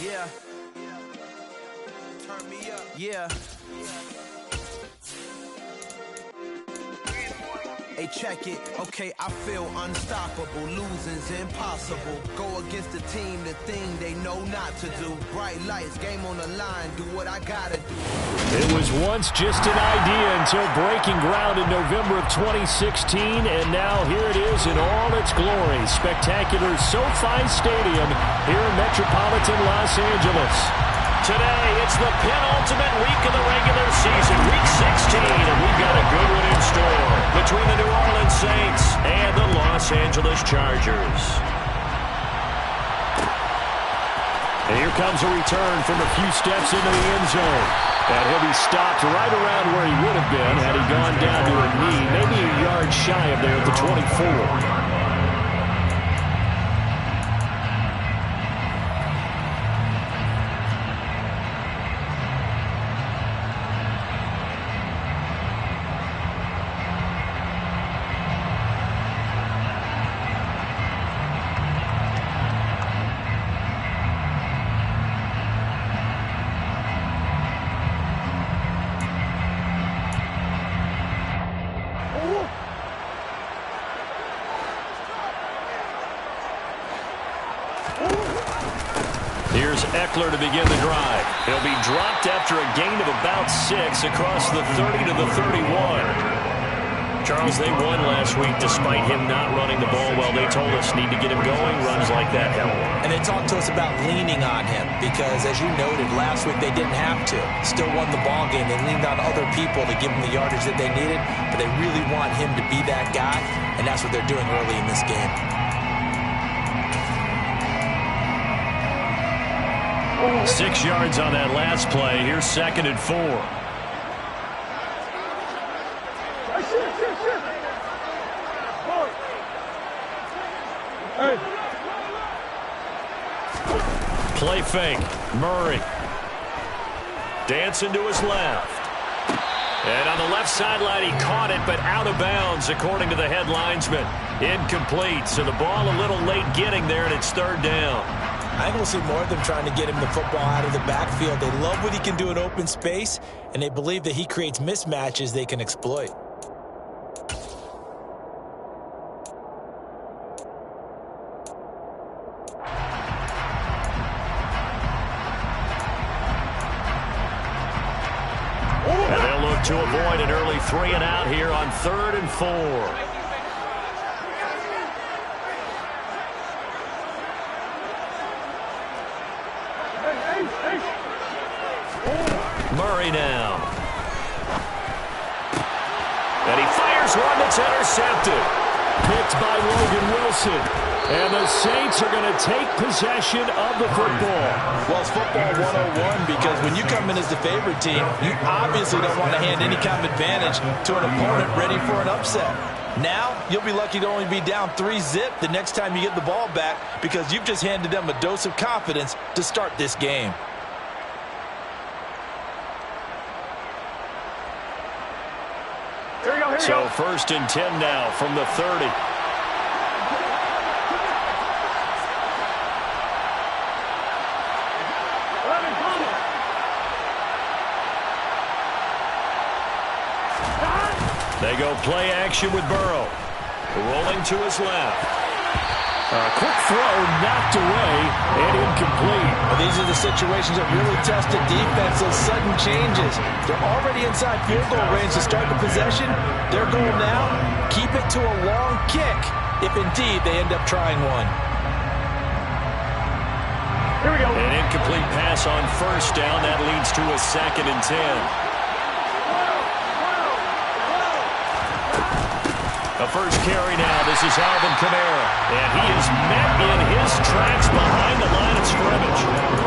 Yeah. Turn me up. Yeah. Hey, check it. Okay, I feel unstoppable. Losing's impossible. Go against the team, the thing they know not to do. Bright lights, game on the line. Do what I gotta do. It was once just an idea until breaking ground in November of 2016, and now here it is in all its glory. Spectacular SoFi Stadium here in metropolitan Los Angeles. Today, it's the penultimate week of the regular season, week 16, and we've got a good one in store between the New Orleans Saints and the Los Angeles Chargers. And here comes a return from a few steps into the end zone. And he'll be stopped right around where he would have been had he gone down to a knee, maybe a yard shy of there at the 24. Here's Eckler to begin the drive. He'll be dropped after a gain of about 6 across the 30 to the 31. Charles, they won last week despite him not running the ball well. They told us need to get him going. Runs like that help. And they talked to us about leaning on him because, as you noted, last week they didn't have to. Still won the ball game. They leaned on other people to give them the yardage that they needed, but they really want him to be that guy, and that's what they're doing early in this game. 6 yards on that last play. Here's 2nd and 4. Play fake. Murray. Dancing to his left. And on the left sideline, he caught it, but out of bounds, according to the head linesman. Incomplete. So the ball a little late getting there, and it's 3rd down. I think we'll see more of them trying to get him the football out of the backfield. They love what he can do in open space, and they believe that he creates mismatches they can exploit. And they'll look to avoid an early 3 and out here on 3rd and 4. Murray now. And he fires one that's intercepted. Picked by Logan Wilson. And the Saints are going to take possession of the football. Well, it's football 101 because when you come in as the favorite team, you obviously don't want to hand any kind of advantage to an opponent ready for an upset. Now, you'll be lucky to only be down 3-zip the next time you get the ball back because you've just handed them a dose of confidence to start this game. So 1st and 10 now from the 30. They go play action with Burrow. Rolling to his left. A quick throw knocked away and incomplete. Well, these are the situations that really test the defense, those sudden changes. They're already inside field goal range to start the possession. Their goal now, keep it to a long kick, if indeed they end up trying one. Here we go. An incomplete pass on 1st down. That leads to a 2nd and 10. The first carry now. This is Alvin Kamara. And he is met in his tracks behind the line of scrimmage.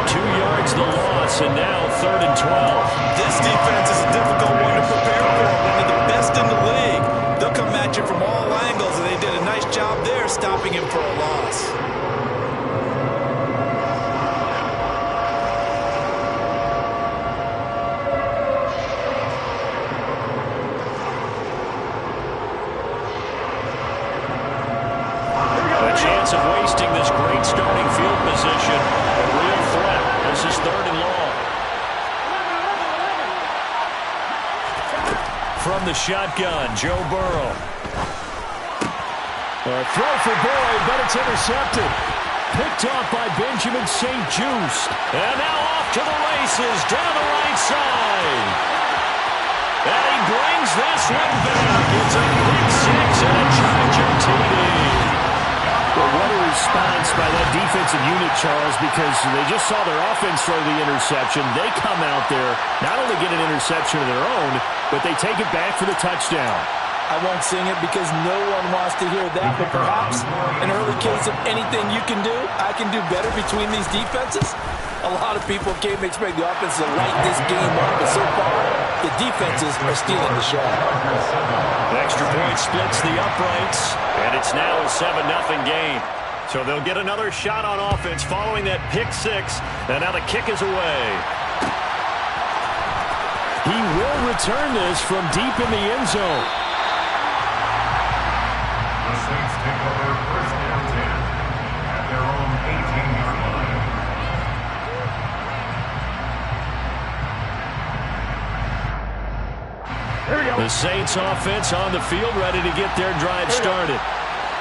2 yards the loss, and now 3rd and 12. This defense is a difficult one to prepare for. One of the best in the league. They'll come at you from all angles, and they did a nice job there stopping him for a loss. Of wasting this great starting field the shotgun. Joe Burrow. A throw for Boyd, but it's intercepted. Picked off by Benjamin St-Juste. And now off to the races down the right side. And he brings this one back. It's a pick six and a Charger TD. Well, what a response by that defensive unit, Charles, because they just saw their offense throw the interception. They come out there, not only get an interception of their own, but they take it back for the touchdown. I won't sing it because no one wants to hear that, but perhaps an early case of anything you can do, I can do better between these defenses. A lot of people came to expect the offense to light this game up, but so far, the defenses are stealing the show. The extra point splits the uprights, and it's now a 7-0 game. So they'll get another shot on offense following that pick six, and now the kick is away. He will return this from deep in the end zone. The Saints take over first and 10 at their own 18-yard line. The Saints offense on the field, ready to get their drive started.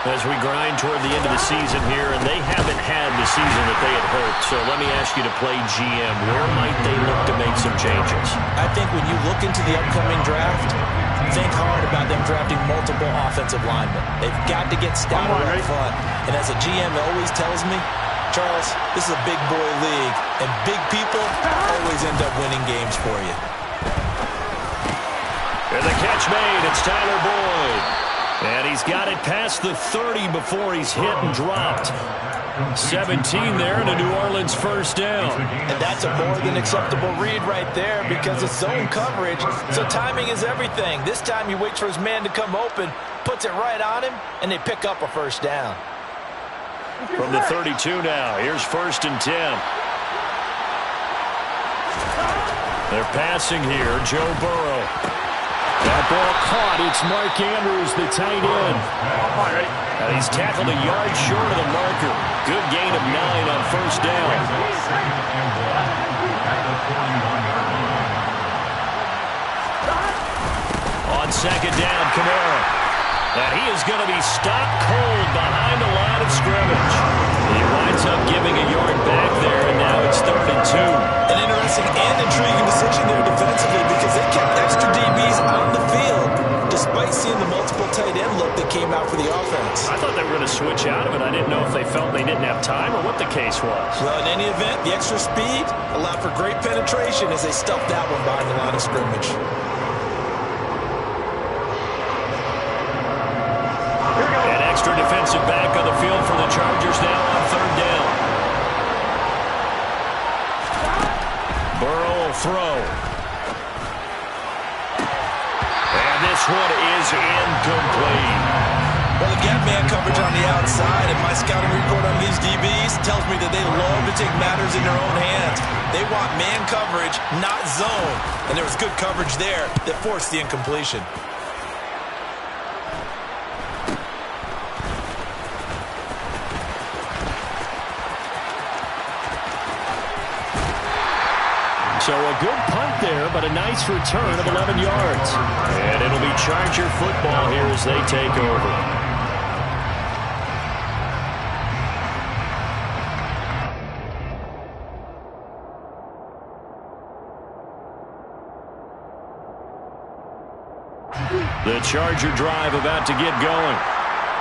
As we grind toward the end of the season here, and they haven't had the season that they had hoped. So let me ask you to play GM. Where might they look to make some changes? I think when you look into the upcoming draft, think hard about them drafting multiple offensive linemen. They've got to get stouter up front. And as a GM always tells me, Charles, this is a big boy league, and big people always end up winning games for you. And the catch made, it's Tyler Boyd. And he's got it past the 30 before he's hit and dropped. 17 there and a New Orleans first down. And that's a more than acceptable read right there because it's zone coverage, so timing is everything. This time he waits for his man to come open, puts it right on him, and they pick up a first down. From the 32 now, here's first and 10. They're passing here, Joe Burrow. That ball caught. It's Mark Andrews, the tight end. And he's tackled a yard short of the marker. Good gain of 9 on first down. On second down, Kamara. And he is going to be stopped cold behind the line of scrimmage. He winds up giving a yard back there, and now it's 3rd and 2. An interesting and intriguing decision there defensively because they kept extra DBs on the field despite seeing the multiple tight end look that came out for the offense. I thought they were going to switch out of it. I didn't know if they felt they didn't have time or what the case was. Well, in any event, the extra speed allowed for great penetration as they stuffed that one behind the line of scrimmage. An extra defensive back on the field for the Chargers now on 3rd down. Burrow will throw. And this one is incomplete. Well, the gap man coverage on the outside, and my scouting report on these DBs tells me that they love to take matters in their own hands. They want man coverage, not zone. And there was good coverage there that forced the incompletion. So a good punt there, but a nice return of 11 yards. And it'll be Charger football here as they take over. The Charger drive about to get going.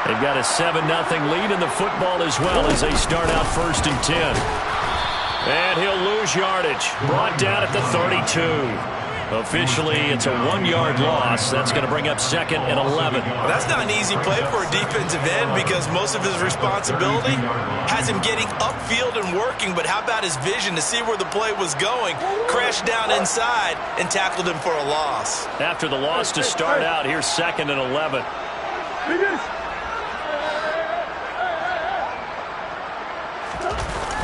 They've got a 7-0 lead in the football as well as they start out 1st and 10. And he'll lose yardage. Brought down at the 32. Officially, it's a 1-yard loss. That's going to bring up 2nd and 11. Well, that's not an easy play for a defensive end because most of his responsibility has him getting upfield and working. But how about his vision to see where the play was going? Crashed down inside and tackled him for a loss. After the loss to start out, here's 2nd and 11.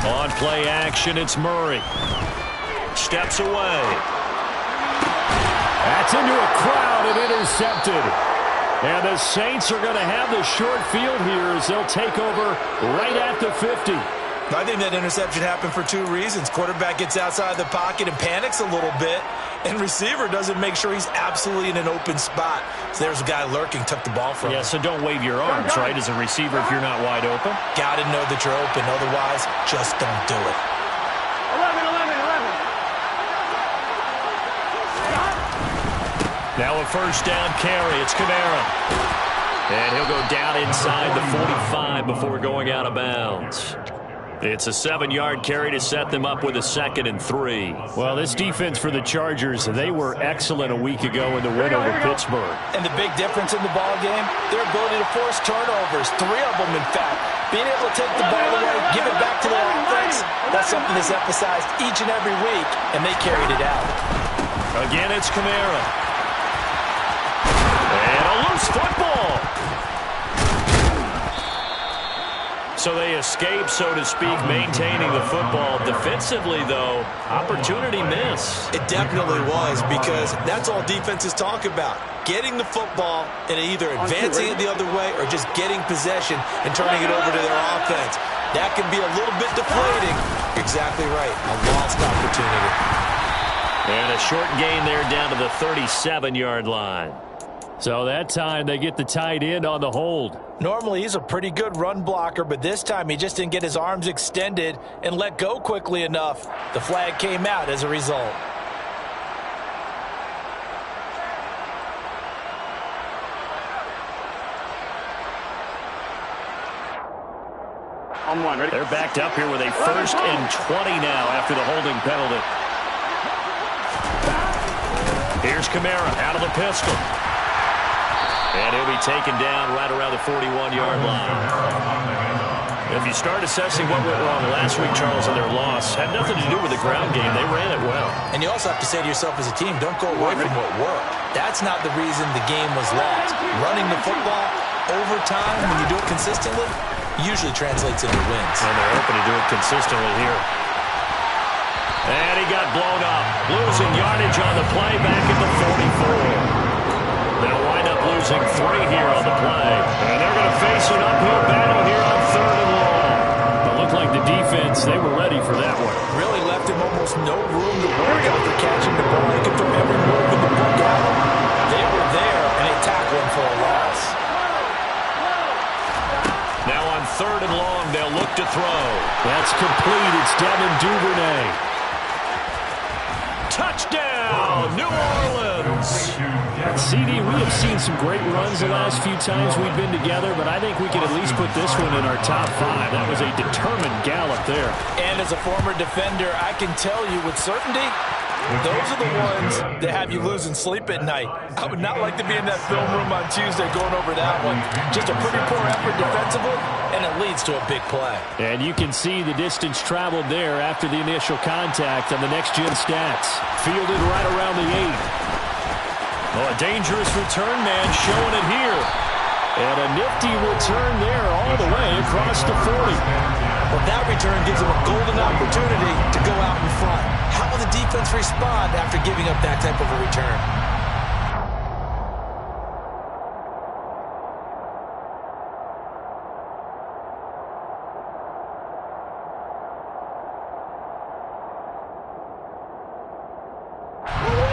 On play action, it's Murray. Steps away. That's into a crowd and intercepted. And the Saints are going to have the short field here as they'll take over right at the 50. I think that interception happened for 2 reasons. Quarterback gets outside the pocket and panics a little bit. And receiver doesn't make sure he's absolutely in an open spot. So there's a guy lurking, took the ball from him. Yeah, so don't wave your arms, right, as a receiver if you're not wide open. Got to know that you're open. Otherwise, just don't do it. 11. Now a first down carry. It's Kamara. And he'll go down inside the 45 before going out of bounds. It's a 7-yard carry to set them up with a 2nd and 3. Well, this defense for the Chargers, they were excellent a week ago in the win over Pittsburgh. And the big difference in the ball game, their ability to force turnovers, 3 of them, in fact. Being able to take the ball away, give it back to their offense, that's something that's emphasized each and every week, and they carried it out. Again, it's Kamara. And a loose football. So they escape, so to speak, maintaining the football. Defensively, though, opportunity miss. It definitely was, because that's all defenses talk about. Getting the football and either advancing it the other way or just getting possession and turning it over to their offense. That can be a little bit deflating. Exactly right. A lost opportunity. And a short gain there down to the 37-yard line. So that time they get the tight end on the hold. Normally he's a pretty good run blocker, but this time he just didn't get his arms extended and let go quickly enough. The flag came out as a result. They're backed up here with a 1st and 20 now after the holding penalty. Here's Kamara out of the pistol. And he'll be taken down right around the 41-yard line. If you start assessing what went wrong last week, Charles, in their loss, had nothing to do with the ground game. They ran it well. And you also have to say to yourself as a team, don't go away from what worked. That's not the reason the game was lost. Running the football over time, when you do it consistently, usually translates into wins. And they're hoping to do it consistently here. And he got blown up. Losing yardage on the play back at the 44. They'll wind up losing 3 here on the play. And they're going to face an uphill battle here on 3rd and long. It looked like the defense, they were ready for that one. Really left him almost no room to work after catching the ball. He could throw every move in the book at him. They were there, and they tackled him for a loss. Now on 3rd and long, they'll look to throw. That's complete. It's Devin Duvernay. Touchdown, New Orleans. CD, we have seen some great runs the last few times we've been together, but I think we can at least put this one in our top 5. That was a determined gallop there. And as a former defender, I can tell you with certainty, those are the ones that have you losing sleep at night. I would not like to be in that film room on Tuesday going over that one. Just a pretty poor effort defensively, and it leads to a big play. And you can see the distance traveled there after the initial contact on the next-gen stats. Fielded right around the 8. Well, a dangerous return man showing it here. And a nifty return there all the way across the 40. Well, that return gives them a golden opportunity to go out in front. How will the defense respond after giving up that type of a return?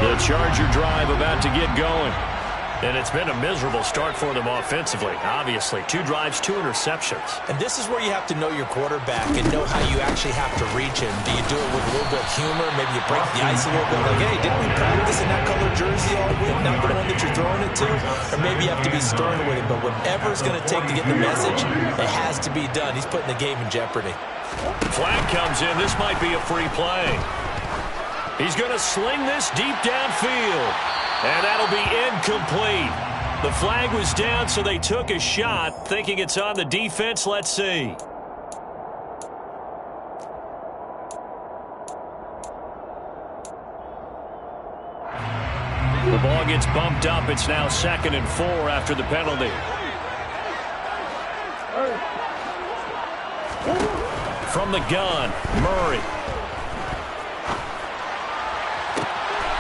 The Charger drive about to get going. And it's been a miserable start for them offensively, obviously. 2 drives, 2 interceptions. And this is where you have to know your quarterback and know how you actually have to reach him. Do you do it with a little bit of humor? Maybe you break the ice a little bit. Like, hey, didn't we practice in that color jersey all week? Not the one that you're throwing it to? Or maybe you have to be stern with it. But whatever it's going to take to get the message, it has to be done. He's putting the game in jeopardy. Flag comes in. This might be a free play. He's going to sling this deep downfield. And that'll be incomplete. The flag was down, so they took a shot, thinking it's on the defense. Let's see. The ball gets bumped up. It's now 2nd and 4 after the penalty. From the gun, Murray.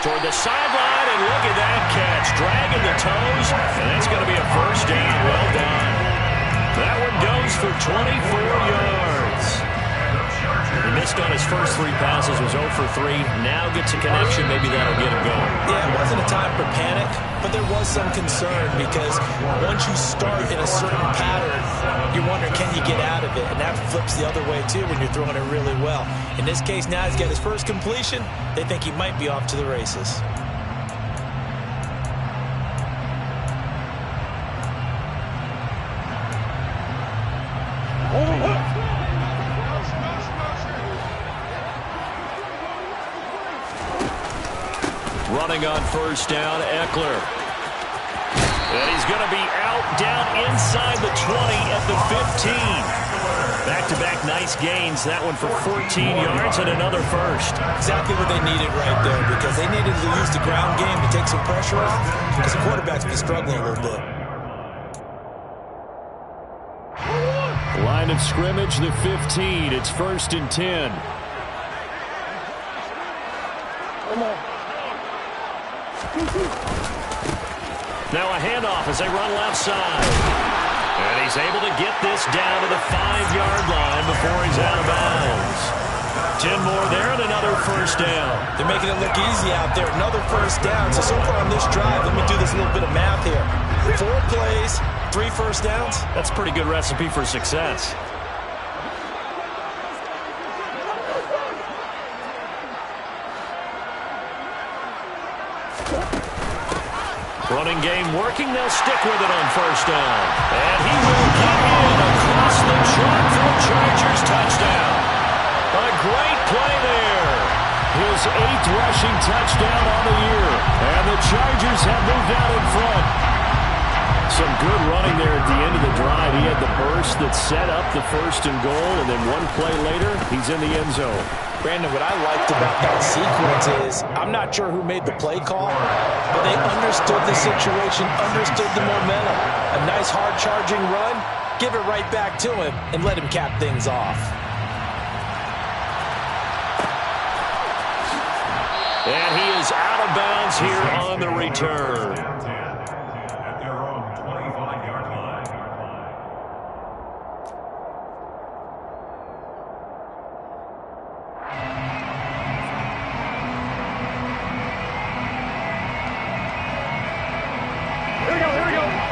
Toward the sideline, and look at that catch. Dragging the toes, and that's going to be a first down. Well done. That one goes for 24 yards. He missed on his first 3 passes, was 0 for 3. Now gets a connection. Maybe that'll get him going. Yeah, it wasn't a time for panic, but there was some concern because once you start in a certain pattern, you're wondering, can you get out of it? And that flips the other way, too, when you're throwing it really well. In this case, now he's got his first completion. They think he might be off to the races. Running on first down, Eckler. And he's going to be out down inside the 20 at the 15. Back-to-back nice gains. That one for 14 yards and another first. Exactly what they needed right there because they needed to use the ground game to take some pressure off because the quarterback's been struggling a little bit. Line of scrimmage, the 15. It's 1st and 10. Now a handoff as they run left side. And he's able to get this down to the 5-yard line before he's out of bounds. 10 more there and another first down. They're making it look easy out there. Another first down. So far on this drive, let me do this little bit of math here. 4 plays, 3 first downs. That's a pretty good recipe for success. Running game working. They'll stick with it on first down. And he will get in across the chalk for a Chargers touchdown. A great play there. His 8th rushing touchdown on the year. And the Chargers have moved out in front. Some good running there at the end of the drive. He had the burst that set up the 1st and goal, and then one play later, he's in the end zone. Brandon, what I liked about that sequence is I'm not sure who made the play call, but they understood the situation, understood the momentum. A nice hard charging run, give it right back to him, and let him cap things off. And he is out of bounds here on the return. At their own 25-yard line.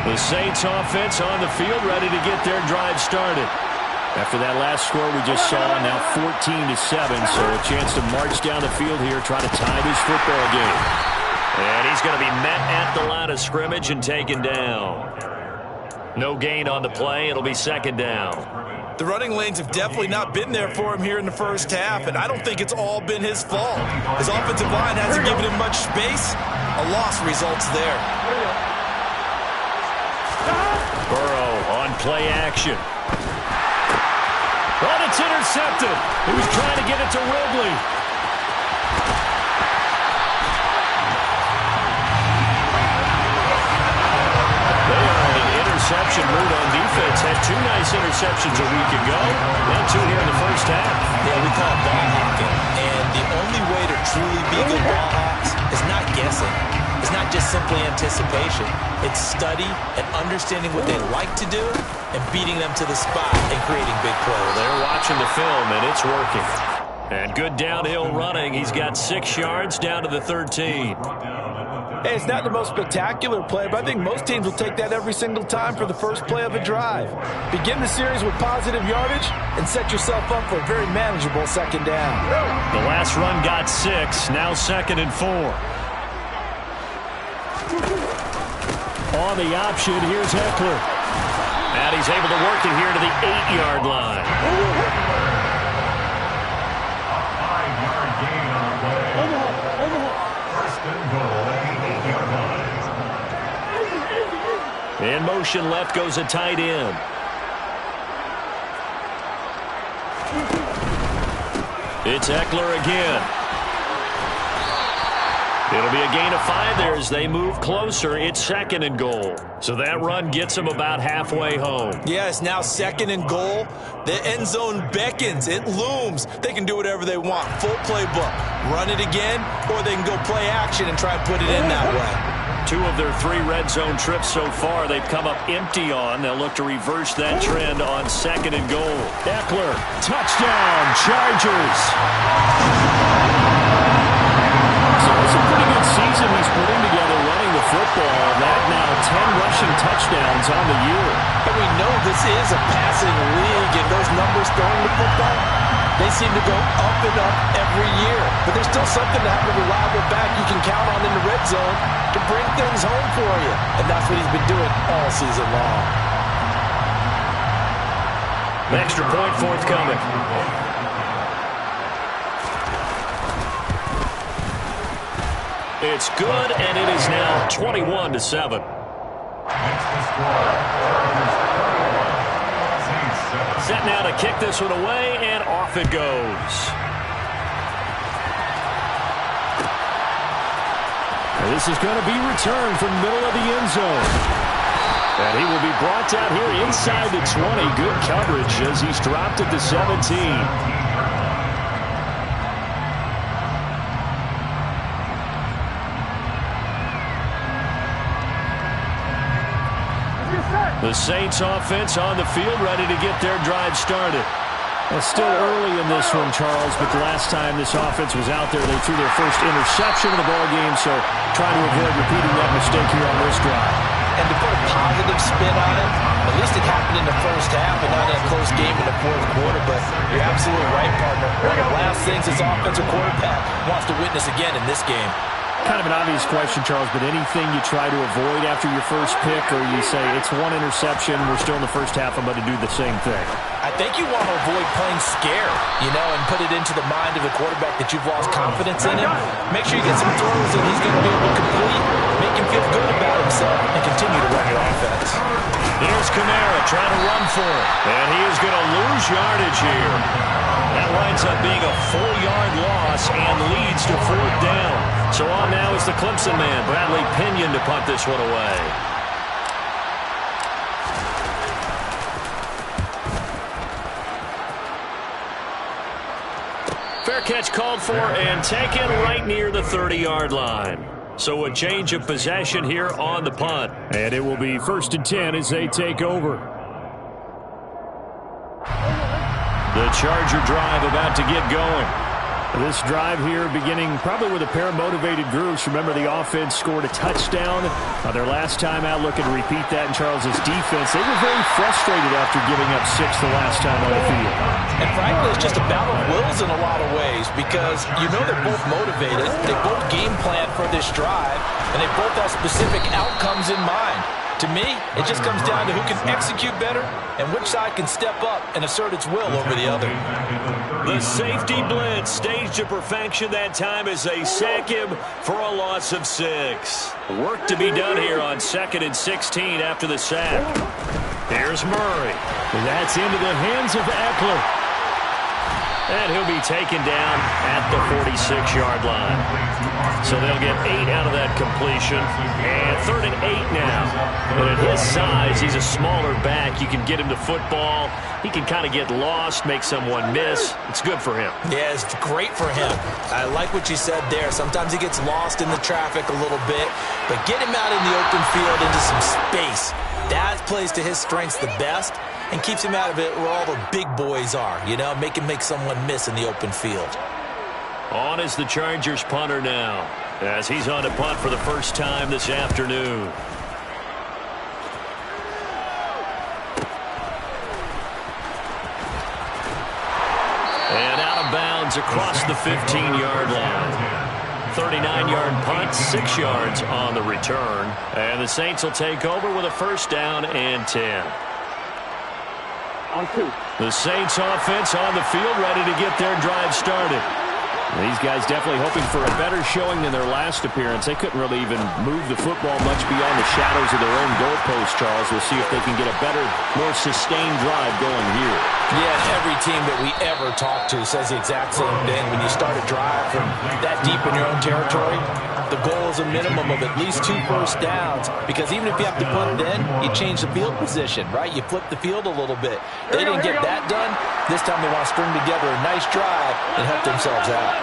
The Saints offense on the field, ready to get their drive started. After that last score we just saw, now 14-7, so a chance to march down the field here, try to tie this football game. And he's going to be met at the line of scrimmage and taken down. No gain on the play. It'll be 2nd down. The running lanes have definitely not been there for him here in the first half, and I don't think it's all been his fault. His offensive line hasn't given him much space. A loss results there. Burrow on play action. Oh, it's intercepted. He was trying to get it to Ridley. They are in an interception mood on defense. Had 2 nice interceptions a week ago, and 2 here in the first half. Yeah, we call it ball hawking. And the only way to truly be good ball hawks is not guessing. It's not just simply anticipation. It's study and understanding what they like to do and beating them to the spot and creating big plays. They're watching the film, and it's working. And good downhill running. He's got 6 yards down to the 13. Hey, it's not the most spectacular play, but I think most teams will take that every single time for the first play of a drive. Begin the series with positive yardage and set yourself up for a very manageable 2nd down. The last run got 6, now 2nd and 4. On the option, here's Eckler. And he's able to work it here to the 8-yard line. A 5-yard gain on the play. 1st and goal at the 8-yard line. In motion left goes a tight end. It's Eckler again. It'll be a gain of 5 there as they move closer. It's 2nd and goal. So that run gets them about halfway home. Yes, now 2nd and goal. The end zone beckons. It looms. They can do whatever they want. Full playbook. Run it again, or they can go play action and try and put it in that way. 2 of their 3 red zone trips so far, they've come up empty on. They'll look to reverse that trend on 2nd and goal. Eckler, touchdown, Chargers. So it's a pretty good season he's putting together running the football. That now 10 rushing touchdowns on the year. And we know this is a passing league, and those numbers throwing the football, they seem to go up and up every year. But there's still something to have a reliable back you can count on in the red zone to bring things home for you. And that's what he's been doing all season long. An extra point forthcoming. It's good, and it is now 21-7. Set now to kick this one away, and off it goes. This is going to be returned from the middle of the end zone. And he will be brought down here inside the 20. Good coverage as he's dropped at the 17. The Saints offense on the field, ready to get their drive started. It's still early in this one, Charles, but the last time this offense was out there, they threw their first interception of the ballgame, so trying to avoid repeating that mistake here on this drive. And to put a positive spin on it, at least it happened in the first half and not in a close game in the fourth quarter, but you're absolutely right, partner. One of the last things this offensive quarterback wants to witness again in this game. Kind of an obvious question, Charles, but anything you try to avoid after your first pick, or you say it's one interception, we're still in the first half, I'm going to do the same thing? I think you want to avoid playing scared, and put it into the mind of the quarterback that you've lost confidence in him. Make sure you get some throws that he's going to be able to complete, make him feel good about himself, and continue to run your offense. Here's Kamara trying to run for it, and he is going to lose yardage here. That winds up being a 4-yard loss and leads to 4th down. So on now is the Clemson man, Bradley Pinion, to punt this one away. Fair catch called for and taken right near the 30-yard line. So a change of possession here on the punt. And it will be 1st and 10 as they take over. The Charger drive about to get going. This drive here beginning probably with a pair of motivated groups. Remember, the offense scored a touchdown their last time out, looking to repeat that in Charles's defense. They were very frustrated after giving up 6 the last time on the field. And frankly, it's just a battle of wills in a lot of ways because they're both motivated. They both game plan for this drive, and they both have specific outcomes in mind. To me, it just comes down to who can execute better and which side can step up and assert its will over the other. The safety blitz staged to perfection that time as they sack him for a loss of 6. Work to be done here on 2nd and 16 after the sack. Here's Murray. That's into the hands of Eckler. And he'll be taken down at the 46-yard line. So they'll get 8 out of that completion. And 3rd and 8 now. But at his size, he's a smaller back. You can get him the football. He can kind of get lost, make someone miss. It's good for him. Yeah, it's great for him. I like what you said there. Sometimes he gets lost in the traffic a little bit. But get him out in the open field into some space. That plays to his strengths the best and keeps him out of it where all the big boys are, make him make someone miss in the open field. On is the Chargers punter now, as he's on to punt for the first time this afternoon. And out of bounds across the 15-yard line. 39-yard punt, 6 yards on the return. And the Saints will take over with a 1st down and 10. On 2. The Saints offense on the field, ready to get their drive started. These guys definitely hoping for a better showing than their last appearance. They couldn't really even move the football much beyond the shadows of their own goalpost, Charles. We'll see if they can get a better, more sustained drive going here. Yeah, every team that we ever talk to says the exact same thing. When you start a drive from that deep in your own territory, the goal is a minimum of at least 2 first downs, because even if you have to punt it in, you change the field position, right? You flip the field a little bit. They didn't get that done. This time they want to string together a nice drive and help themselves out.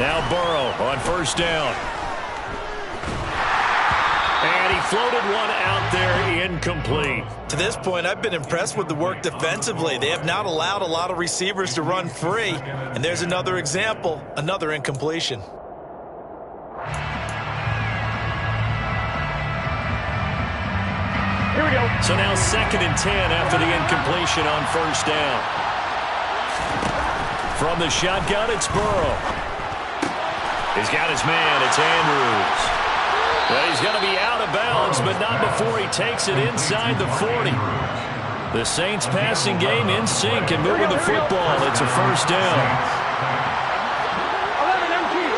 Now Burrow on first down. And he floated one out there incomplete. To this point, I've been impressed with the work defensively. They have not allowed a lot of receivers to run free. And there's another example, another incompletion. Here we go. So now 2nd and 10 after the incompletion on first down. From the shotgun, it's Burrow. He's got his man. It's Andrews. Well, he's going to be out of bounds, but not before he takes it inside the 40. The Saints passing game in sync and moving the football. It's a first down. 11 empty.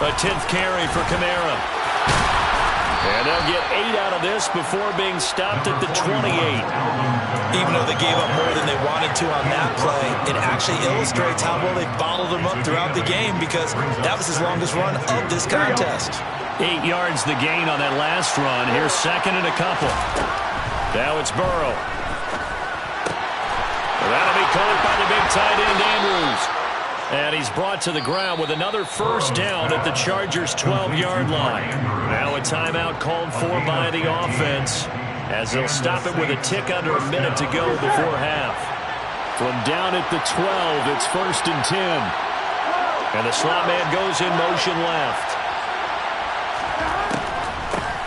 A 10th carry for Kamara. And they'll get 8 out of this before being stopped at the 28. Even though they gave up more than they wanted to on that play, it actually illustrates how well they bottled them up throughout the game because that was his longest run of this contest. 8 yards the gain on that last run. Here's 2nd and a couple. Now it's Burrow. Well, that'll be caught by the big tight end, Andrews. And he's brought to the ground with another first down at the Chargers' 12-yard line. Now a timeout called for by the offense as they'll stop it with a tick under a minute to go before half. From down at the 12, it's 1st and 10. And the slot man goes in motion left.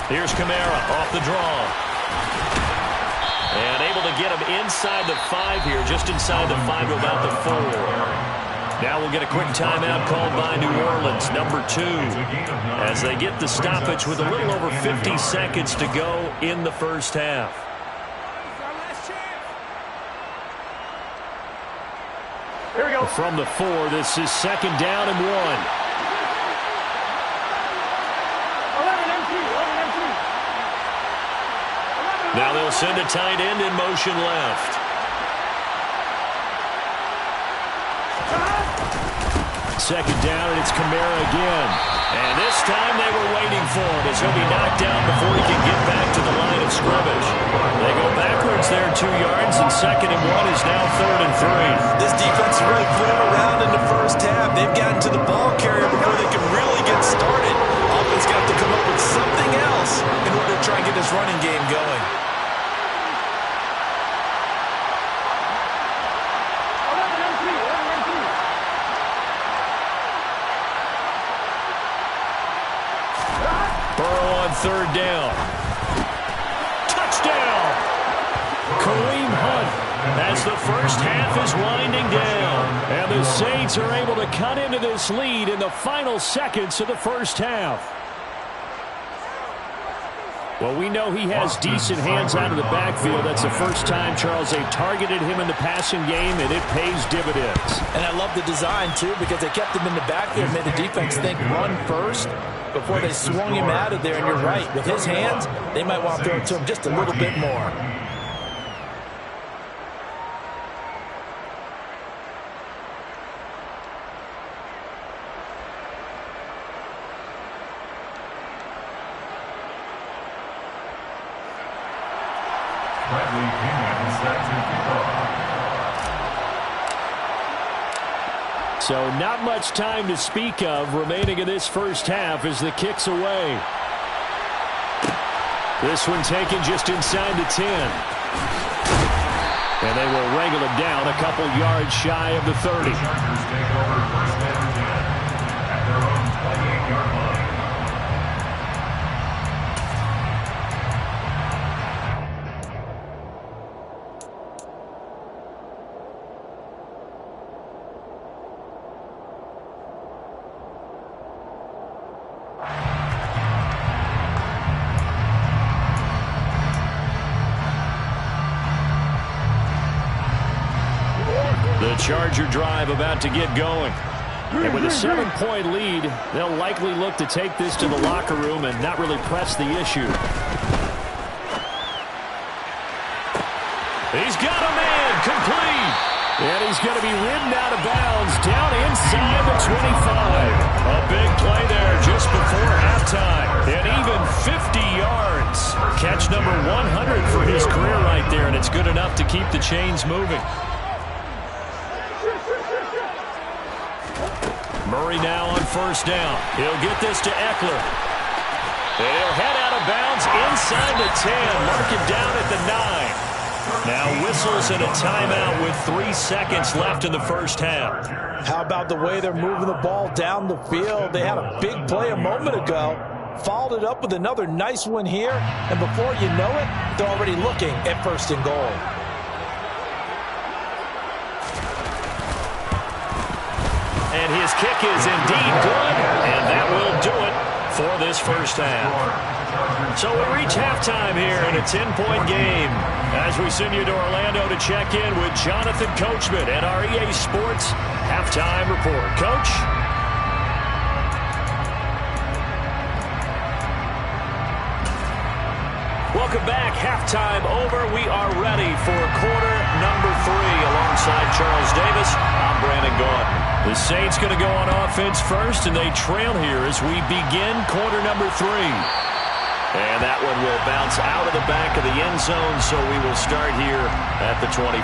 Here's Kamara off the draw. And able to get him inside the 5 here, just inside the 5 to about the 4. Now we'll get a quick timeout called by New Orleans, number 2, as they get the stoppage with a little over 50 seconds to go in the first half. Here we go. From the 4, this is 2nd down and 1. 11 empty. Now they'll send a tight end in motion left. 2nd down, and it's Kamara again. And this time they were waiting for him as he'll be knocked down before he can get back to the line of scrimmage. They go backwards there 2 yards, and 2nd and 1 is now 3rd and 3. This defense really flew around in the first half. They've gotten to the ball carrier before they can really get started. Offense got to come up with something else in order to try and get this running game going. Burrow on 3rd down. Touchdown! Kareem Hunt as the first half is winding down. And the Saints are able to cut into this lead in the final seconds of the first half. Well, we know he has decent hands out of the backfield. That's the first time, Charles, they've targeted him in the passing game, and it pays dividends. And I love the design, too, because they kept him in the backfield, made the defense think run first before they swung him out of there. And you're right, with his hands, they might want to throw it to him just a little bit more. So not much time to speak of remaining in this first half as the kick's away. This one taken just inside the 10. And they will wrangle him down a couple yards shy of the 30. The Chargers take over 1st and 10 at their own 28-yard line. The Charger drive about to get going. And with a 7-point lead, they'll likely look to take this to the locker room and not really press the issue. He's got a man complete. And he's going to be ridden out of bounds down inside the 25. A big play there just before halftime. And even 50 yards. Catch number 100 for his career right there, and it's good enough to keep the chains moving. Murray now on first down. He'll get this to Eckler. And he'll head out of bounds inside the 10. Mark him down at the 9. Now whistles and a timeout with 3 seconds left in the first half. How about the way they're moving the ball down the field? They had a big play a moment ago. Followed it up with another nice one here. And before you know it, they're already looking at first and goal. And his kick is indeed good. And that will do it for this first half. So we reach halftime here in a 10-point game as we send you to Orlando to check in with Jonathan Coachman at our EA Sports Halftime Report. Coach? Welcome back. Halftime over. We are ready for quarter number 3 alongside Charles Davis. I'm Brandon Gaudin. The Saints going to go on offense first, and they trail here as we begin quarter number 3. And that one will bounce out of the back of the end zone, so we will start here at the 25.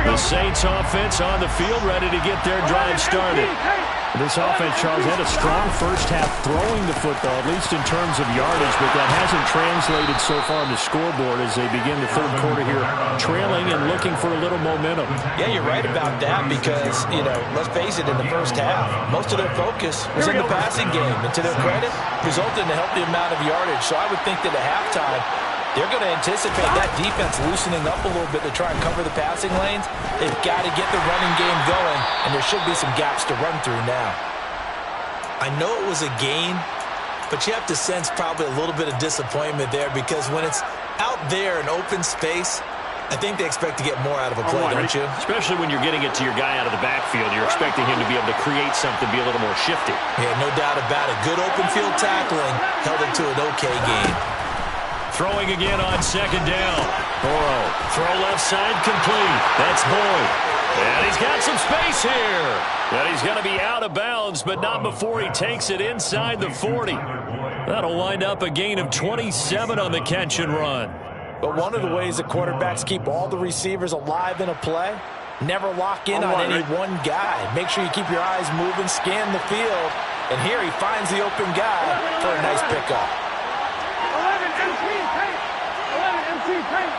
The Saints offense on the field, ready to get their drive started. This offense, Charles, had a strong first half throwing the football, at least in terms of yardage, but that hasn't translated so far on the scoreboard as they begin the third quarter here, trailing and looking for a little momentum. Yeah, you're right about that because, let's face it, in the first half, most of their focus was in the passing game. And to their credit, resulted in a healthy amount of yardage. So I would think that at halftime, they're going to anticipate that defense loosening up a little bit to try and cover the passing lanes. They've got to get the running game going, and there should be some gaps to run through now. I know it was a gain, but you have to sense probably a little bit of disappointment there because when it's out there in open space, I think they expect to get more out of a play, don't you? Especially when you're getting it to your guy out of the backfield. You're expecting him to be able to create something, be a little more shifty. Yeah, no doubt about it. Good open field tackling held it to an okay game. Throwing again on second down. Burrow, throw left side complete. That's Boyd. And he's got some space here. And he's going to be out of bounds, but not before he takes it inside the 40. That'll wind up a gain of 27 on the catch and run. But one of the ways that quarterbacks keep all the receivers alive in a play, never lock in on any one guy. Make sure you keep your eyes moving, scan the field. And here he finds the open guy for a nice pickup. 11 MC paint. 11 MC paint.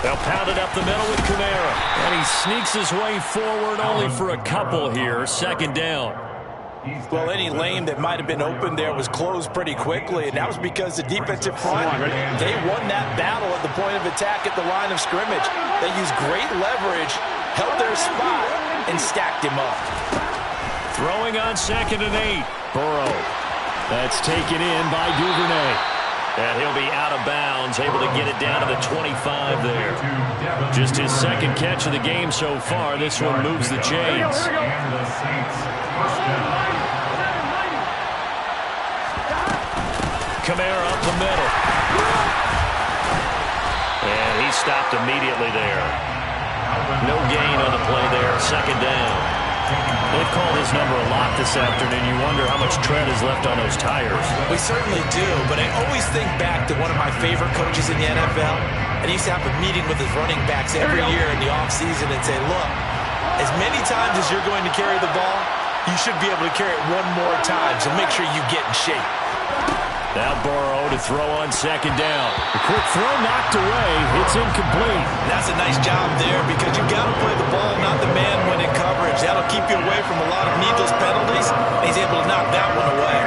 They'll pound it up the middle with Kamara. And he sneaks his way forward only for a couple here. Second down. Well, any lane that might have been open there was closed pretty quickly, and that was because the defensive front, they won that battle at the point of attack at the line of scrimmage. They used great leverage, held their spot, and stacked him up. Throwing on 2nd and 8. Burrow. That's taken in by Duvernay. And he'll be out of bounds, able to get it down to the 25 there. Just his second catch of the game so far. This one moves the chains. Kamara up the middle. And he stopped immediately there. No gain on the play there. Second down. They've called his number a lot this afternoon. You wonder how much tread is left on those tires. We certainly do, but I always think back to one of my favorite coaches in the NFL. And he used to have a meeting with his running backs every year in the offseason and say, look, as many times as you're going to carry the ball, you should be able to carry it one more time, so make sure you get in shape. Now Burrow to throw on second down. The quick throw knocked away. It's incomplete. That's a nice job there because you've got to play the ball, not the man when in coverage. That'll keep you away from a lot of needless penalties. And he's able to knock that one away.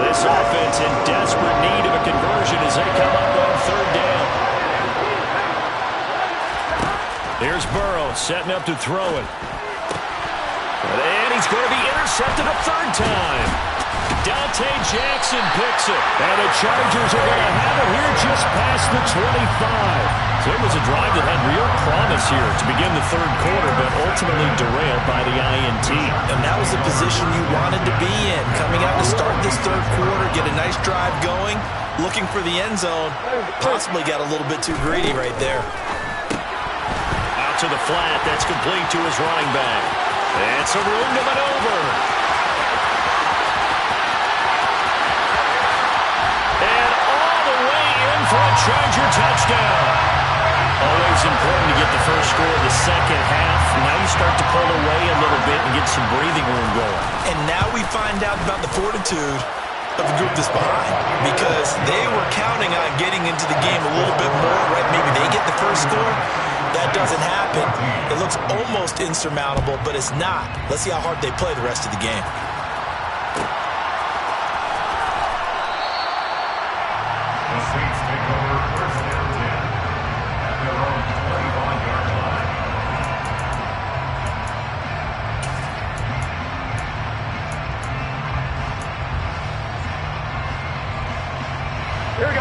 This offense in desperate need of a conversion as they come up on third down. Here's Burrow setting up to throw it. And he's going to be intercepted a third time. Dante Jackson picks it. And the Chargers are going to have it here just past the 25. So it was a drive that had real promise here to begin the third quarter, but ultimately derailed by the INT. And that was the position you wanted to be in. Coming out to start this third quarter, get a nice drive going, looking for the end zone. Possibly got a little bit too greedy right there. out to the flat. That's complete to his running back. It's a room to maneuver. And all the way in for a Charger touchdown. Always important to get the first score of the second half. Now you start to pull away a little bit and get some breathing room going. And now we find out about the fortitude of the group that's behind, because they were counting on getting into the game a little bit more, right? Maybe they get the first score. That doesn't happen. It looks almost insurmountable, but it's not. Let's see how hard they play the rest of the game. The Saints take over first down 10 at their own 21-yard line.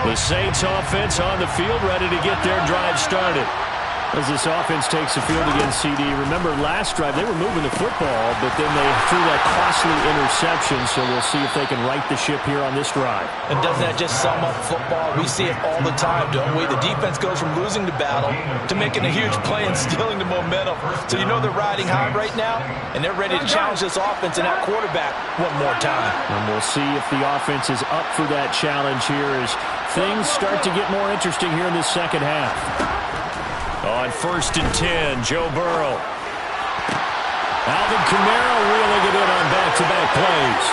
The Saints offense on the field, ready to get their drive started. As this offense takes the field against CD. Remember, last drive, they were moving the football, but then they threw that costly interception, so we'll see if they can right the ship here on this drive. And doesn't that just sum up football? We see it all the time, don't we? The defense goes from losing the battle to making a huge play and stealing the momentum. So you know they're riding high right now, and they're ready to challenge this offense and that quarterback one more time. And we'll see if the offense is up for that challenge here as things start to get more interesting here in this second half. On 1st and 10, Joe Burrow. Alvin Kamara reeling it in on back-to-back plays.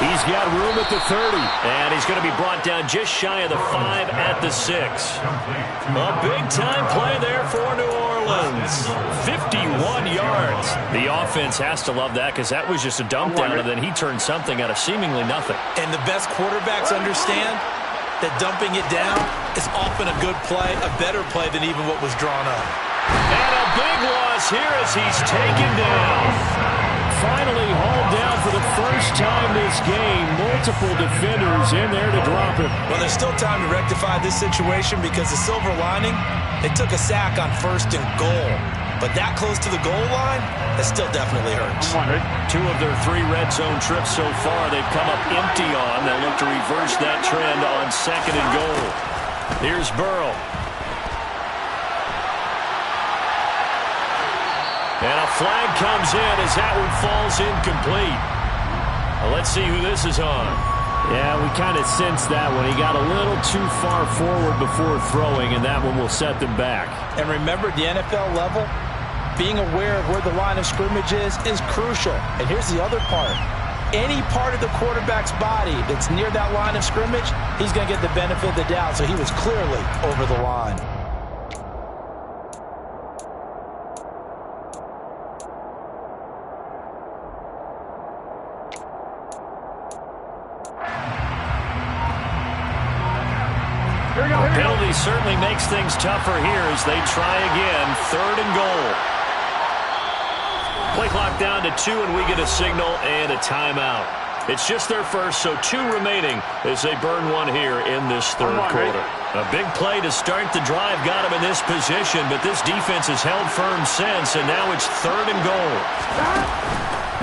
He's got room at the 30, and he's going to be brought down just shy of the 5 at the 6. A big-time play there for New Orleans. 51 yards. The offense has to love that because that was just a dump down, and then he turned something out of seemingly nothing. And the best quarterbacks understand that dumping it down is often a good play, a better play than even what was drawn up. And a big loss here as he's taken down. Finally hauled down for the first time this game. Multiple defenders in there to drop him. Well, there's still time to rectify this situation because the silver lining, they took a sack on 1st and goal. But that close to the goal line, that still definitely hurts. 2 of their 3 red zone trips so far they've come up empty on. They'll look to reverse that trend on 2nd and goal. Here's Burrow. And a flag comes in as that one falls incomplete. Well, let's see who this is on. Yeah, we kind of sensed that one. He got a little too far forward before throwing, and that one will set them back. And remember, at the NFL level, being aware of where the line of scrimmage is crucial. And here's the other part. Any part of the quarterback's body that's near that line of scrimmage, he's going to get the benefit of the doubt. So he was clearly over the line. The penalty certainly makes things tougher here as they try again. 3rd and goal. Play clock down to 2, and we get a signal and a timeout. It's just their first, so 2 remaining as they burn one here in this 3rd quarter. A big play to start the drive got him in this position, but this defense has held firm since, and now it's 3rd and goal.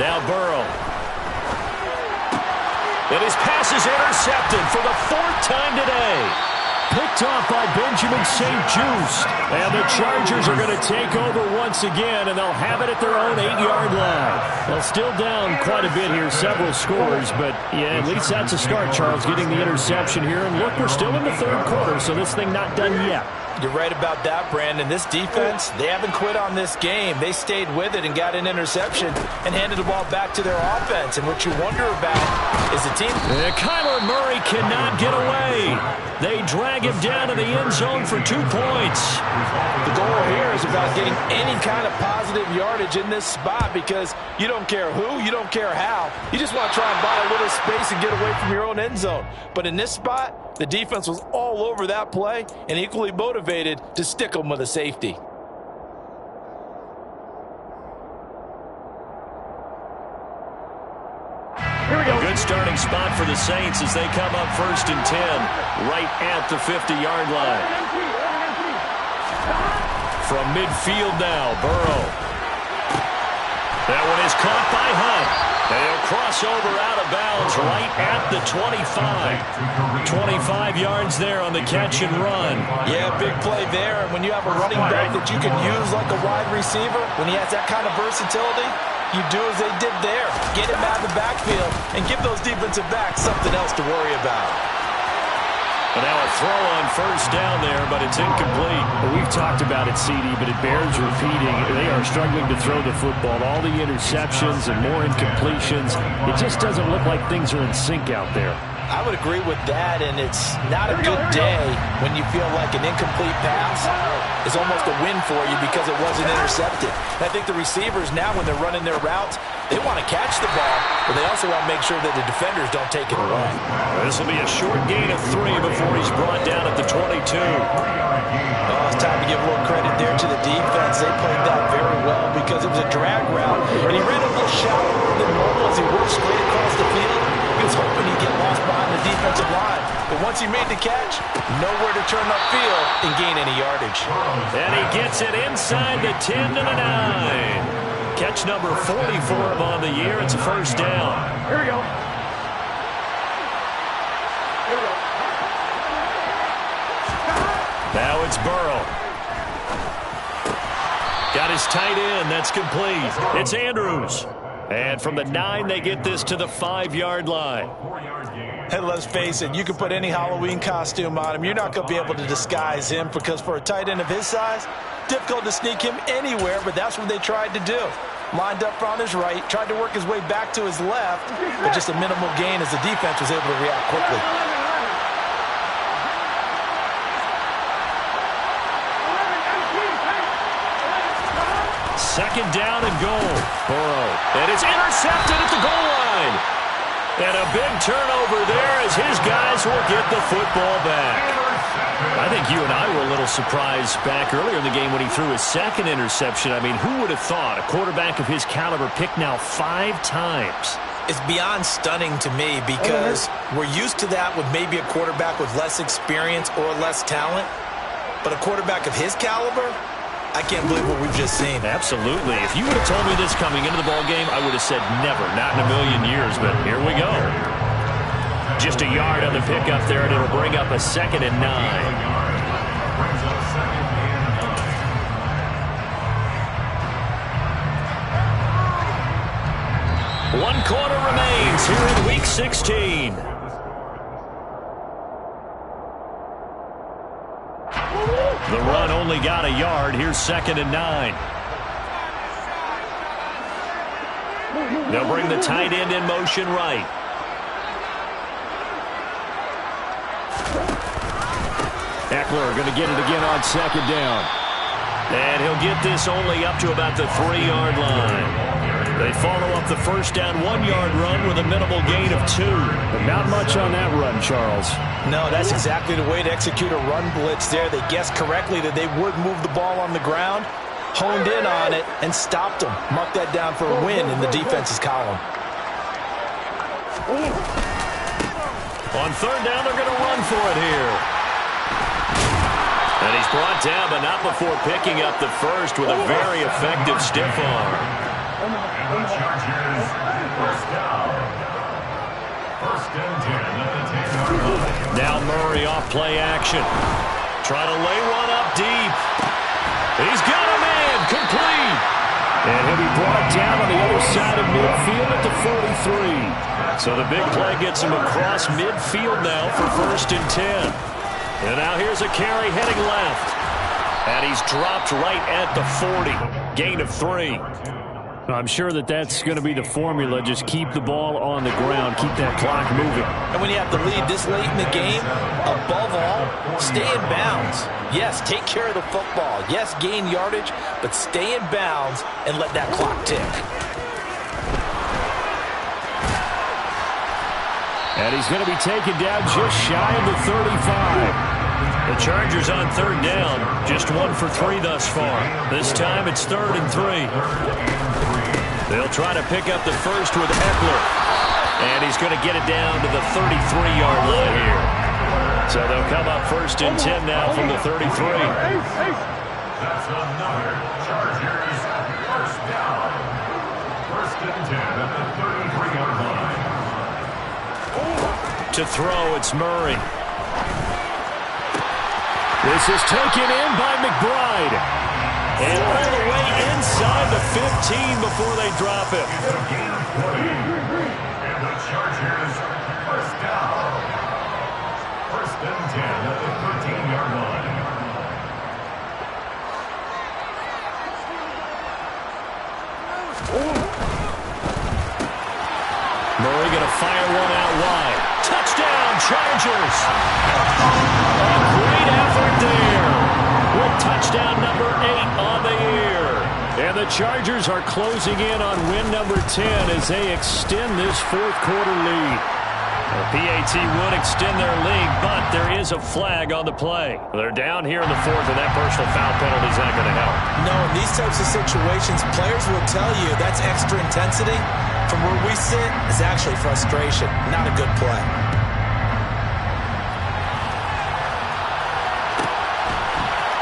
Now Burrow. And his pass is intercepted for the 4th time today. Picked off by Benjamin St-Juste. And the Chargers are going to take over once again, and they'll have it at their own 8-yard line. They'll still down quite a bit here, several scores, but yeah, at least that's a start, Charles, getting the interception here. And look, we're still in the 3rd quarter, so this thing not done yet. You're right about that, Brandon. This defense, they haven't quit on this game. They stayed with it and got an interception and handed the ball back to their offense. And what you wonder about is the team. Kyler Murray cannot get away. They drag him down to the end zone for 2 points. The goal here is about getting any kind of positive yardage in this spot because you don't care who, you don't care how. You just want to try and buy a little space and get away from your own end zone. But in this spot, the defense was all over that play and equally motivated to stick them with a safety. Here we go. A good starting spot for the Saints as they come up 1st and 10, right at the 50-yard line. From midfield now, Burrow. That one is caught by Hunt. They'll cross over out of bounds right at the 25. 25 yards there on the catch and run. Yeah, big play there. And when you have a running back that you can use like a wide receiver, when he has that kind of versatility, you do as they did there. Get him out of the backfield and give those defensive backs something else to worry about. But now a throw on first down there, but it's incomplete. Well, we've talked about it, CD, but it bears repeating. They are struggling to throw the football. All the interceptions and more incompletions. It just doesn't look like things are in sync out there. I would agree with that, and it's not a good day when you feel like an incomplete pass is almost a win for you because it wasn't intercepted. And I think the receivers now, when they're running their routes, they want to catch the ball, but they also want to make sure that the defenders don't take it away. This will be a short gain of 3 before he's brought down at the 22. Oh, it's time to give a little credit there to the defense. They played that very well because it was a drag route, and he ran a little shallower than normal as he worked straight across the field. He was hoping he'd get lost behind the defensive line. But once he made the catch, nowhere to turn upfield and gain any yardage. And he gets it inside the 10 to the 9. Catch number 44 on the year. It's a first down. Here we go. Now it's Burrow. Got his tight end. That's complete. It's Andrews. And from the 9, they get this to the 5-yard line. And let's face it, you can put any Halloween costume on him. You're not going to be able to disguise him because for a tight end of his size, difficult to sneak him anywhere, but that's what they tried to do. Lined up on his right, tried to work his way back to his left, but just a minimal gain as the defense was able to react quickly. Second down and goal. Burrow. And it's intercepted at the goal line. And a big turnover there as his guys will get the football back. I think you and I were a little surprised back earlier in the game when he threw his second interception. I mean, who would have thought a quarterback of his caliber picked now 5 times? It's beyond stunning to me because we're used to that with maybe a quarterback with less experience or less talent. But a quarterback of his caliber, I can't believe what we've just seen. Absolutely. If you would have told me this coming into the ballgame, I would have said never, not in a million years, but here we go. Just a yard on the pickup there, and it'll bring up a 2nd and 9. One quarter remains here in Week 16. The run only got a yard. Here's 2nd and 9. They'll bring the tight end in motion right. Eckler going to get it again on 2nd down. And he'll get this only up to about the 3-yard line. They follow up the first down 1-yard run with a minimal gain of 2. But not much on that run, Charles. No, that's exactly the way to execute a run blitz there. They guessed correctly that they would move the ball on the ground, honed in on it, and stopped them. Mark that down for a win in the defense's column. On 3rd down, they're going to run for it here. And he's brought down, but not before picking up the first with a very effective stiff arm. And the Chargers, first down. 1st and 10 at the 10-yard line. Now Murray off play action. Trying to lay one up deep. He's got a man, complete. And he'll be brought down on the other side of midfield at the 43. So the big play gets him across midfield now for 1st and 10. And now here's a carry heading left. And he's dropped right at the 40. Gain of 3. I'm sure that's going to be the formula. Just keep the ball on the ground. Keep that clock moving. And when you have the lead this late in the game, above all, stay in bounds. Yes, take care of the football. Yes, gain yardage, but stay in bounds and let that clock tick. And he's going to be taken down just shy of the 35. The Chargers on 3rd down. Just 1 for 3 thus far. This time it's 3rd and 3. They'll try to pick up the first with Eckler. And he's going to get it down to the 33-yard line here. So they'll come up 1st and 10 now from the 33. That's another Chargers first down. 1st and 10 at the 33. To throw, it's Murray. This is taken in by McBride. And all the way inside the 15 before they drop it. And the Chargers, first down. First and 10 at the 13-yard line. Murray going to fire one out wide. Touchdown, Chargers. A great effort there with touchdown number 8 on the year. And the Chargers are closing in on win number 10 as they extend this fourth quarter lead. The PAT would extend their lead, but there is a flag on the play. They're down here in the fourth, and that personal foul penalty is not going to help. No, in these types of situations, players will tell you that's extra intensity. From where we sit, it's actually frustration, not a good play.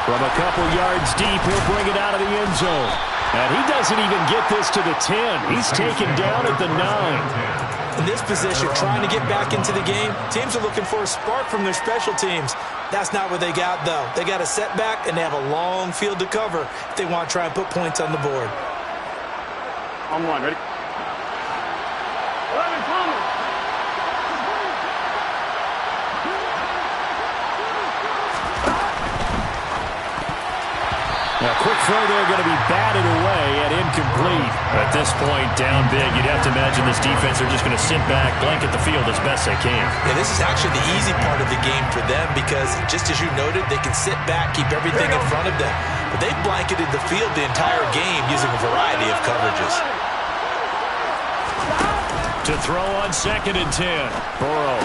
From a couple yards deep, he'll bring it out of the end zone. And he doesn't even get this to the 10. He's taken down at the 9. In this position, trying to get back into the game, teams are looking for a spark from their special teams. That's not what they got, though. They got a setback, and they have a long field to cover if they want to try and put points on the board. On one, ready? 11, Thomas. Now, quick throw there going to be batted away and incomplete. At this point, down big, you'd have to imagine this defense are just going to sit back, blanket the field as best they can. Yeah, this is actually the easy part of the game for them because, just as you noted, they can sit back, keep everything in front of them. But they've blanketed the field the entire game using a variety of coverages. To throw on 2nd and 10. Burrow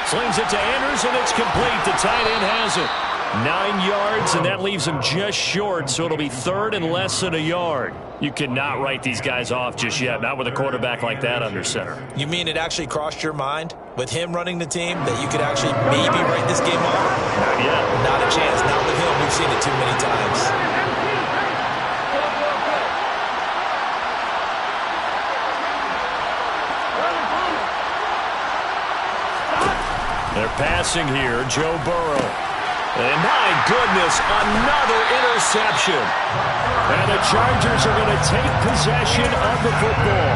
slings it to Andrews, and it's complete. The tight end has it. 9 yards, and that leaves him just short, so it'll be 3rd and less than a yard. You cannot write these guys off just yet, not with a quarterback like that under center. You mean it actually crossed your mind, with him running the team, that you could actually maybe write this game off? Not yet. Not a chance. Not with him. We've seen it too many times. They're passing here, Joe Burrow. And my goodness, another interception. And the Chargers are going to take possession of the football.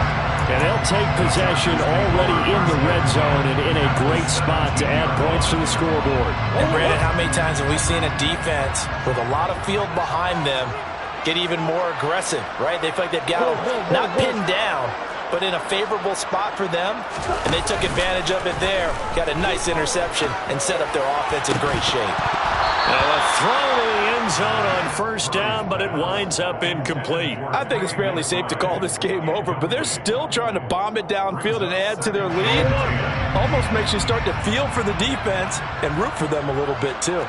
And they'll take possession already in the red zone and in a great spot to add points to the scoreboard. And Brandon, how many times have we seen a defense with a lot of field behind them get even more aggressive, right? They feel like they've got them not pinned down, but in a favorable spot for them, and they took advantage of it there. Got a nice interception and set up their offense in great shape. A throw to the end zone on first down, but it winds up incomplete. I think it's fairly safe to call this game over, but they're still trying to bomb it downfield and add to their lead. Almost makes you start to feel for the defense and root for them a little bit, too.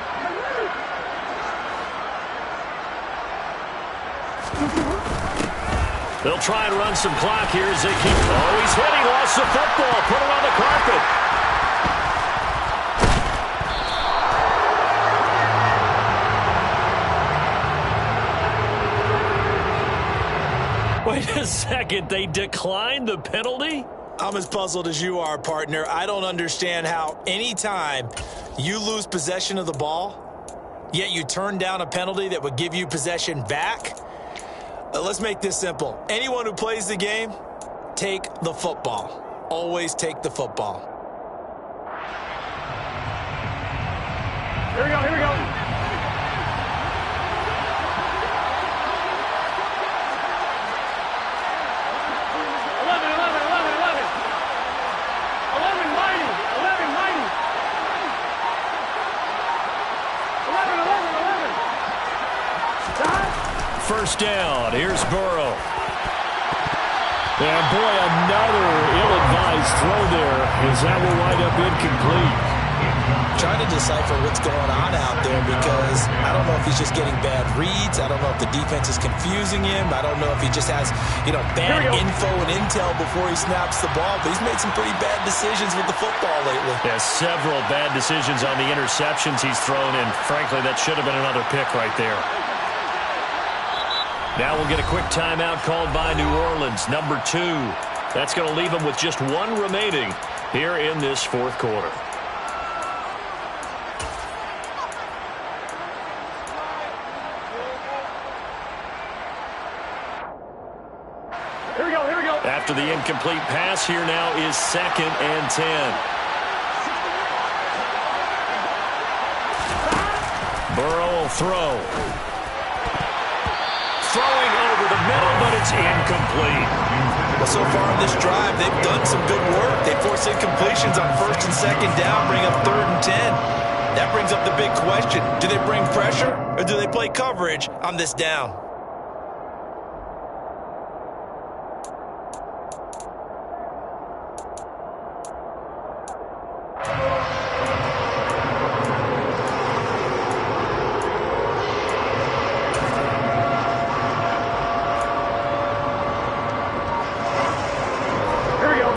They'll try and run some clock here as they keep. Oh, he's hit. He lost the football. Put it on the carpet. Wait a second. They declined the penalty? I'm as puzzled as you are, partner. I don't understand how anytime you lose possession of the ball, yet you turn down a penalty that would give you possession back. Let's make this simple. Anyone who plays the game, take the football. Always take the football. Here we go, here we go. 11, 11, 11, 11. 11, mighty. 11, mighty. 11, 11, 11. First down. Here's Burrow. And boy, another ill-advised throw there as that will wind up incomplete. Trying to decipher what's going on out there because I don't know if he's just getting bad reads. I don't know if the defense is confusing him. I don't know if he just has, bad info and intel before he snaps the ball. But he's made some pretty bad decisions with the football lately. Yeah, several bad decisions on the interceptions he's thrown, and frankly, that should have been another pick right there. Now we'll get a quick timeout called by New Orleans, number 2. That's going to leave them with just 1 remaining. here in this fourth quarter. Here we go. After the incomplete pass, here now is 2nd and 10. Burrow will throw. Throwing over the middle, but it's incomplete. Well, so far in this drive, they've done some good work. They force incompletions on 1st and 2nd down, bring up 3rd and 10. That brings up the big question. Do they bring pressure, or do they play coverage on this down?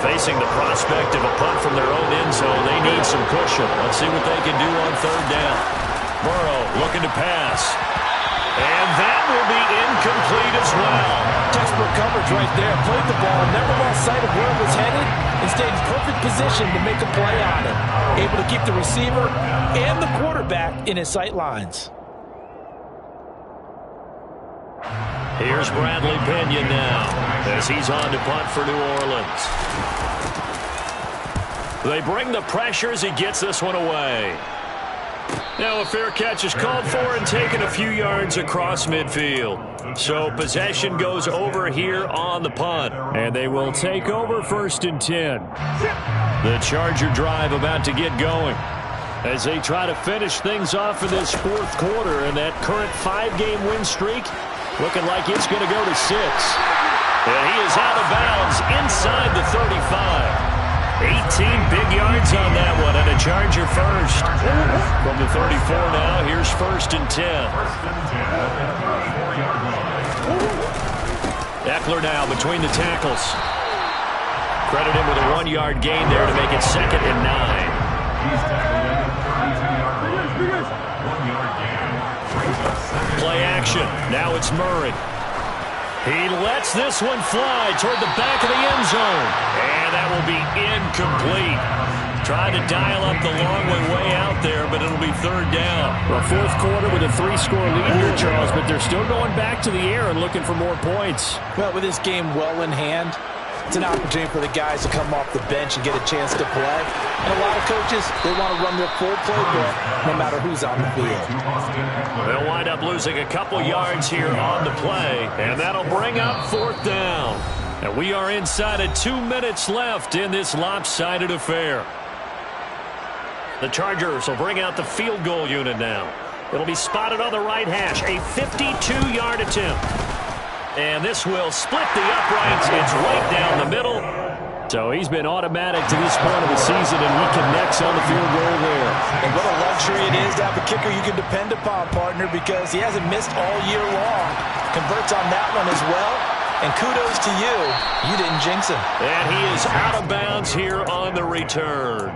Facing the prospect of a punt from their own end zone, they need some cushion. Let's see what they can do on 3rd down. Burrow looking to pass. And that will be incomplete as well. Textbook coverage right there. Played the ball, never lost sight of where it was headed, and stayed in perfect position to make a play on it. Able to keep the receiver and the quarterback in his sight lines. Here's Bradley Pinion now as he's on to punt for New Orleans. They bring the pressure as he gets this one away. Now a fair catch is called for and taken a few yards across midfield. So possession goes over here on the punt. And they will take over 1st and 10. The Charger drive about to get going as they try to finish things off in this fourth quarter. And that current 5-game win streak looking like it's going to go to 6. And he is out of bounds inside the 35. 18 big yards on that one, and a Charger first. From the 34 now, here's 1st and 10. Eckler now between the tackles. Credit him with a 1-yard gain there to make it 2nd and 9. Play action. Now it's Murray. He lets this one fly toward the back of the end zone. And that will be incomplete. Trying to dial up the long way out there, but it'll be 3rd down. Well, fourth quarter with a 3-score lead here, Charles, but they're still going back to the air and looking for more points. Well, with this game well in hand, it's an opportunity for the guys to come off the bench and get a chance to play. And a lot of coaches, they want to run their full playbook no matter who's on the field. They'll wind up losing a couple yards here on the play, and that'll bring up 4th down. And we are inside of 2 minutes left in this lopsided affair. The Chargers will bring out the field goal unit now. It'll be spotted on the right hash, a 52-yard attempt. And this will split the uprights. It's right down the middle. So he's been automatic to this point of the season, and he connects on the field goal there. And what a luxury it is to have a kicker you can depend upon, partner, because he hasn't missed all year long. Converts on that one as well. And kudos to you. You didn't jinx him. And he is out of bounds here on the return.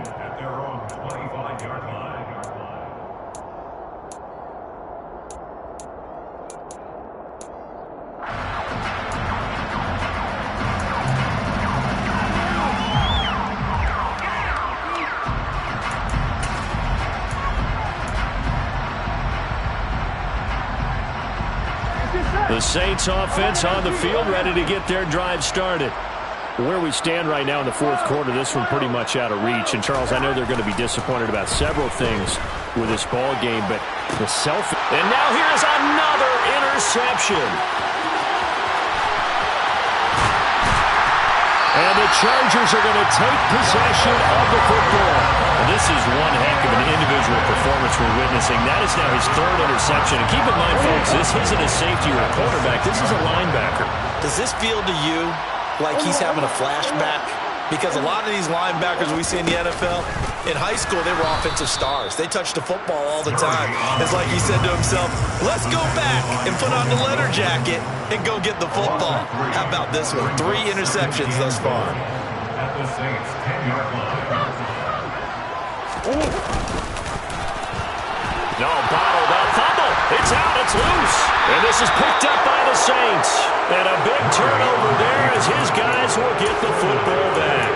The Saints offense on the field, ready to get their drive started. Where we stand right now in the fourth quarter, this one pretty much out of reach. And, Charles, I know they're going to be disappointed about several things with this ball game, but the And now here's another interception. And the Chargers are going to take possession of the football. And this is one heck of an individual performance we're witnessing. That is now his 3rd interception. And keep in mind, folks, this isn't a safety or a quarterback. This is a linebacker. Does this feel to you like he's having a flashback? Because a lot of these linebackers we see in the NFL, in high school, they were offensive stars. They touched the football all the time. It's like he said to himself, let's go back and put on the leather jacket and go get the football. How about this one? 3 interceptions thus far. At the Saints' 10-yard line. No, bottled up. Fumble. It's out. It's loose. And this is picked up by the Saints. And a big turnover there as his guys will get the football back.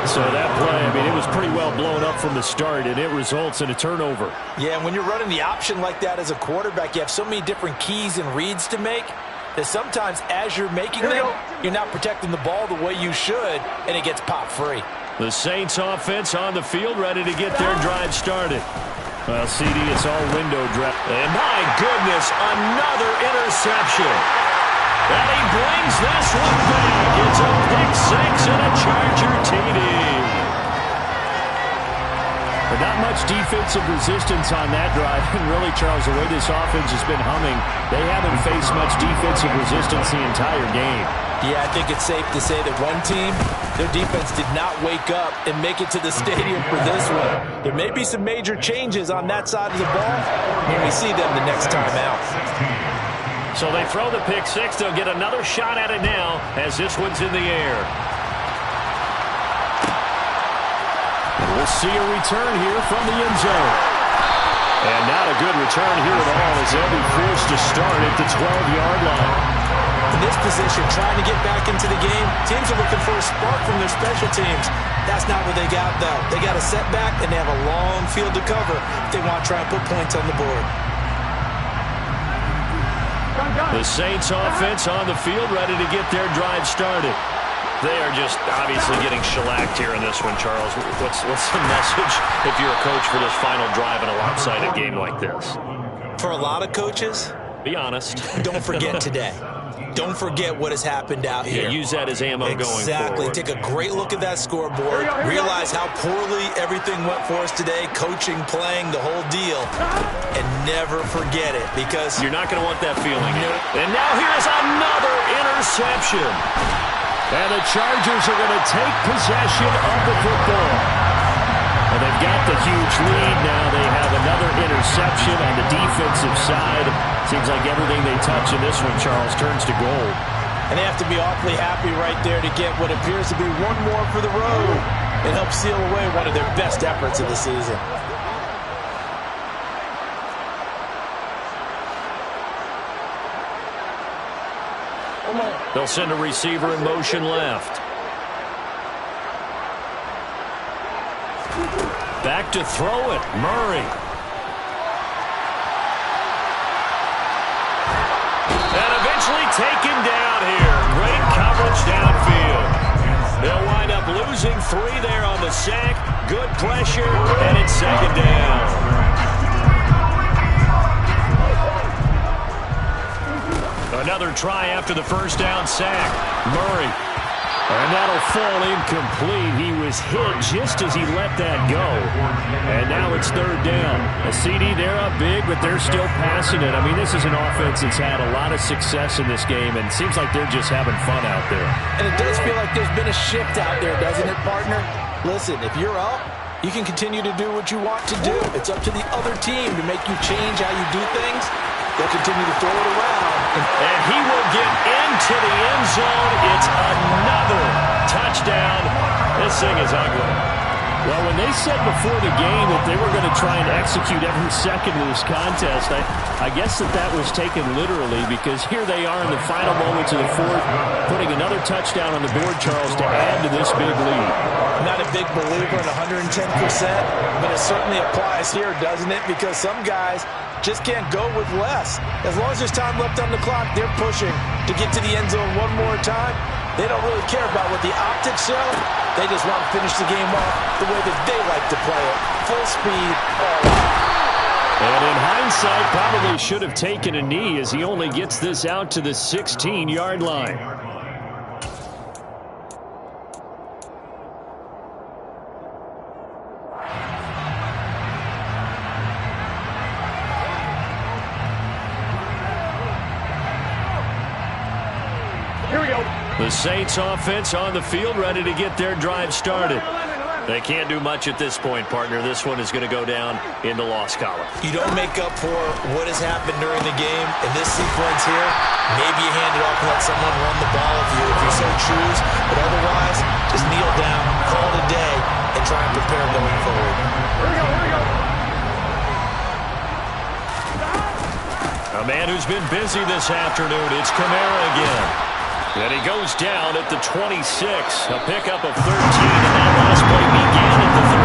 So that play, I mean, it was pretty well blown up from the start, and it results in a turnover. Yeah, and when you're running the option like that as a quarterback, you have so many different keys and reads to make that sometimes as you're making them, you're not protecting the ball the way you should, and it gets popped free. The Saints offense on the field, ready to get their drive started. Well, CD, it's all window dress. And my goodness, another interception. And he brings this one back. It's a pick six and a Charger TD. But not much defensive resistance on that drive. And really, Charles, the way this offense has been humming, they haven't faced much defensive resistance the entire game. Yeah, I think it's safe to say that one team, their defense did not wake up and make it to the stadium for this one. There may be some major changes on that side of the ball when we see them the next time out. So they throw the pick six. They'll get another shot at it now as this one's in the air. And we'll see a return here from the end zone. And not a good return here at all as they'll be forced to start at the 12-yard line. In this position, trying to get back into the game, teams are looking for a spark from their special teams. That's not what they got, though. They got a setback, and they have a long field to cover if they want to try and put points on the board. The Saints offense on the field, ready to get their drive started. They are just obviously getting shellacked here in this one, Charles. What's the message if you're a coach for this final drive in a lopsided game like this? For a lot of coaches, be honest. Don't forget today. Don't forget what has happened out here. Yeah, use that as ammo going forward. Exactly. Take a great look at that scoreboard. Realize how poorly everything went for us today, coaching, playing, the whole deal. And never forget it because you're not going to want that feeling. And now here's another interception. And the Chargers are going to take possession of the football. And they've got the huge lead now. They have another interception on the defensive side. Seems like everything they touch in this one, Charles, turns to gold. And they have to be awfully happy right there to get what appears to be one more for the road and help seal away one of their best efforts of the season. They'll send a receiver in motion left. Back to throw it, Murray. And eventually taken down here. Great coverage downfield. They'll wind up losing 3 there on the sack. Good pressure, and it's second down. Another try after the first down sack. Murray. And that'll fall incomplete. He was hit just as he let that go. And now it's third down. A CD, they're up big, but they're still passing it. I mean, this is an offense that's had a lot of success in this game, and it seems like they're just having fun out there. And it does feel like there's been a shift out there, doesn't it, partner? Listen, if you're up, you can continue to do what you want to do. It's up to the other team to make you change how you do things. They'll continue to throw it around. And he will get into the end zone. It's another touchdown. This thing is ugly. Well, when they said before the game that they were going to try and execute every second of this contest, I guess that was taken literally because here they are in the final moments of the fourth, putting another touchdown on the board, Charles, to add to this big lead. I'm not a big believer in 110%, but it certainly applies here, doesn't it? Because some guys just can't go with less. As long as there's time left on the clock, they're pushing to get to the end zone one more time. They don't really care about what the optics show. They just want to finish the game off the way that they like to play it. Full speed, all out. And in hindsight, probably should have taken a knee as he only gets this out to the 16-yard line. The Saints offense on the field ready to get their drive started. They can't do much at this point, partner. This one is going to go down in the loss column. You don't make up for what has happened during the game. In this sequence here, maybe you hand it off and let someone run the ball if you so choose. But otherwise, just kneel down, call it a day, and try and prepare going forward. A man who's been busy this afternoon. It's Kamara again. And he goes down at the 26. A pickup of 13, and that last play began at the 30.